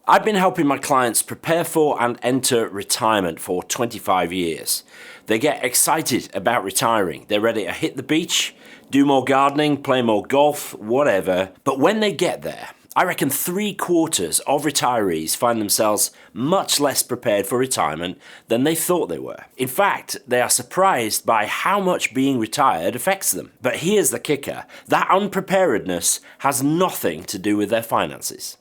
I've been helping my clients prepare for and enter retirement for 25 years. They get excited about retiring. They're ready to hit the beach, do more gardening, play more golf, whatever. But when they get there, I reckon 3/4 of retirees find themselves much less prepared for retirement than they thought they were. In fact, they are surprised by how much being retired affects them. But here's the kicker: that unpreparedness has nothing to do with their finances.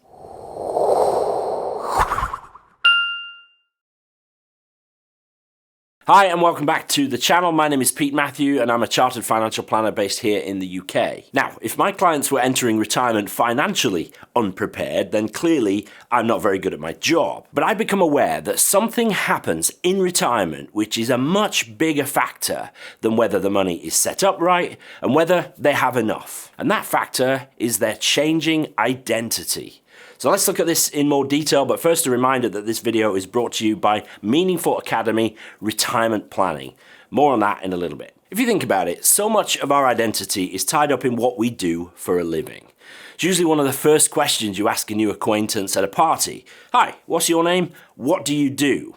Hi and welcome back to the channel. My name is Pete Matthew and I'm a chartered financial planner based here in the UK. Now, if my clients were entering retirement financially unprepared, then clearly I'm not very good at my job. But I've become aware that something happens in retirement which is a much bigger factor than whether the money is set up right and whether they have enough. And that factor is their changing identity. So let's look at this in more detail, but first a reminder that this video is brought to you by Meaningful Academy Retirement Planning. More on that in a little bit. If you think about it, so much of our identity is tied up in what we do for a living. It's usually one of the first questions you ask a new acquaintance at a party. Hi, what's your name? What do you do?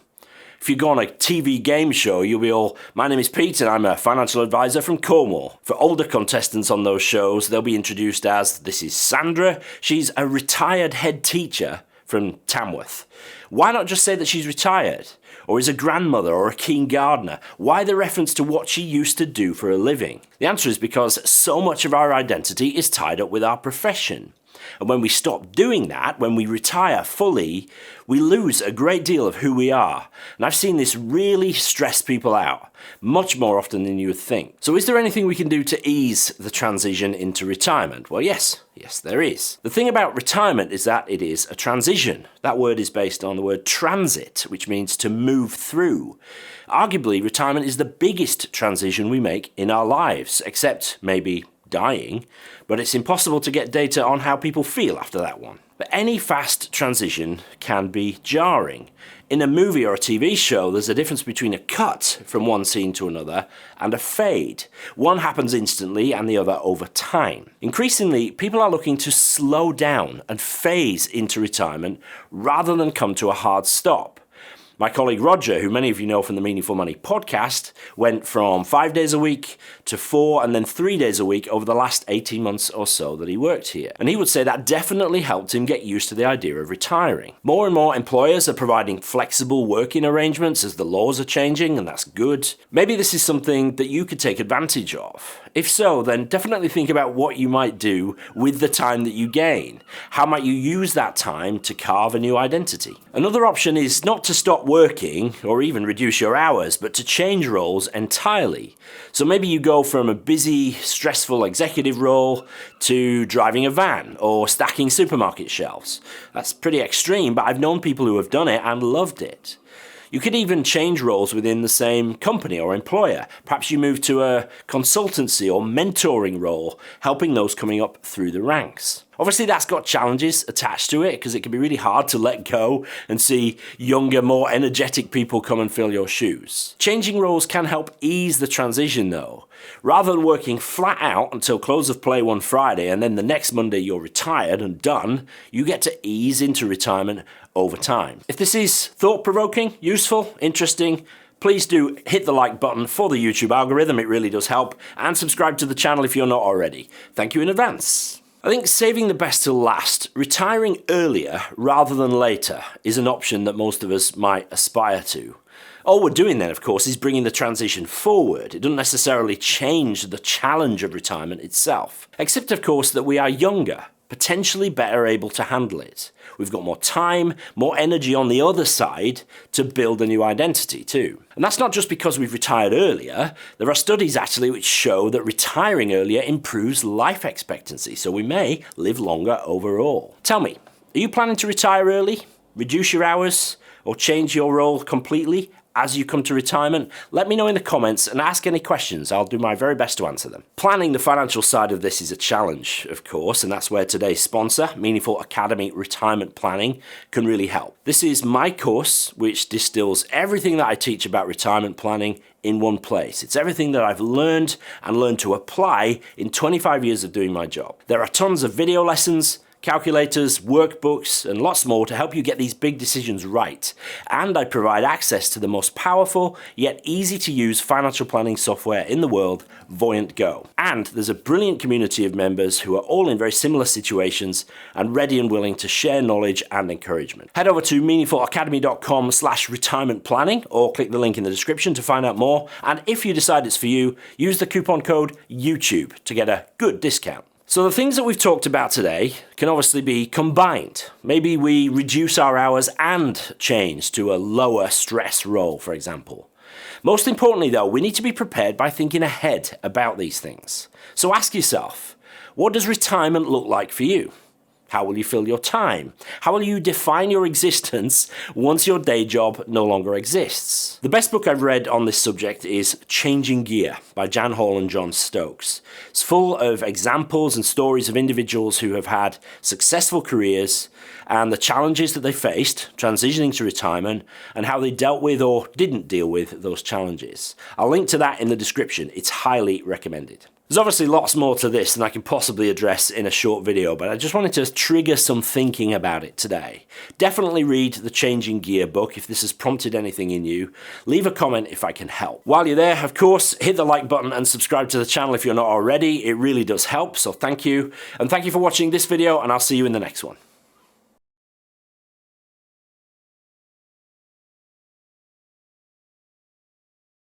If you go on a TV game show, you'll be all, my name is Pete and I'm a financial advisor from Cornwall. For older contestants on those shows, they'll be introduced as, this is Sandra, she's a retired head teacher from Tamworth. Why not just say that she's retired? Or is a grandmother or a keen gardener? Why the reference to what she used to do for a living? The answer is because so much of our identity is tied up with our profession. And when we stop doing that, when we retire fully, we lose a great deal of who we are. And I've seen this really stress people out, much more often than you would think. So is there anything we can do to ease the transition into retirement? Well, yes, there is. The thing about retirement is that it is a transition. That word is based on the word transit, which means to move through. Arguably, retirement is the biggest transition we make in our lives, except maybe dying, but it's impossible to get data on how people feel after that one. But any fast transition can be jarring. In a movie or a TV show, there's a difference between a cut from one scene to another and a fade. One happens instantly and the other over time. Increasingly, people are looking to slow down and phase into retirement rather than come to a hard stop. My colleague Roger, who many of you know from the Meaningful Money podcast, went from 5 days a week to 4 and then 3 days a week over the last 18 months or so that he worked here. And he would say that definitely helped him get used to the idea of retiring. More and more employers are providing flexible working arrangements as the laws are changing, and that's good. Maybe this is something that you could take advantage of. If so, then definitely think about what you might do with the time that you gain. How might you use that time to carve a new identity? Another option is not to stop working or even reduce your hours, but to change roles entirely. So maybe you go from a busy, stressful executive role to driving a van or stacking supermarket shelves. That's pretty extreme, but I've known people who have done it and loved it. You could even change roles within the same company or employer. Perhaps you move to a consultancy or mentoring role, helping those coming up through the ranks. Obviously, that's got challenges attached to it because it can be really hard to let go and see younger, more energetic people come and fill your shoes. Changing roles can help ease the transition though. Rather than working flat out until close of play one Friday and then the next Monday you're retired and done, you get to ease into retirement over time. If this is thought-provoking, useful, interesting, please do hit the like button for the YouTube algorithm. It really does help. And subscribe to the channel if you're not already. Thank you in advance. I think saving the best till last, retiring earlier rather than later, is an option that most of us might aspire to. All we're doing then, of course, is bringing the transition forward. It doesn't necessarily change the challenge of retirement itself. Except, of course, that we are younger, potentially better able to handle it. We've got more time, more energy on the other side to build a new identity too. And that's not just because we've retired earlier. There are studies actually which show that retiring earlier improves life expectancy, so we may live longer overall. Tell me, are you planning to retire early, reduce your hours, or change your role completely as you come to retirement? Let me know in the comments and ask any questions. I'll do my very best to answer them. Planning the financial side of this is a challenge, of course, and that's where today's sponsor, Meaningful Academy Retirement Planning, can really help. This is my course, which distills everything that I teach about retirement planning in one place. It's everything that I've learned and learned to apply in 25 years of doing my job. There are tons of video lessons, calculators, workbooks, and lots more to help you get these big decisions right. And I provide access to the most powerful yet easy to use financial planning software in the world, Voyant Go. And there's a brilliant community of members who are all in very similar situations and ready and willing to share knowledge and encouragement. Head over to meaningfulacademy.com/retirement planning or click the link in the description to find out more. And if you decide it's for you, use the coupon code YouTube to get a good discount. So the things that we've talked about today can obviously be combined. Maybe we reduce our hours and change to a lower stress role, for example. Most importantly though, we need to be prepared by thinking ahead about these things. So ask yourself, what does retirement look like for you? How will you fill your time? How will you define your existence once your day job no longer exists? The best book I've read on this subject is Changing Gear by Jan Hall and John Stokes. It's full of examples and stories of individuals who have had successful careers and the challenges that they faced transitioning to retirement and how they dealt with or didn't deal with those challenges. I'll link to that in the description. It's highly recommended. There's obviously lots more to this than I can possibly address in a short video, but I just wanted to trigger some thinking about it today. Definitely read the Changing Gear book if this has prompted anything in you. Leave a comment if I can help. While you're there, of course, hit the like button and subscribe to the channel if you're not already. It really does help, so thank you. And thank you for watching this video, and I'll see you in the next one.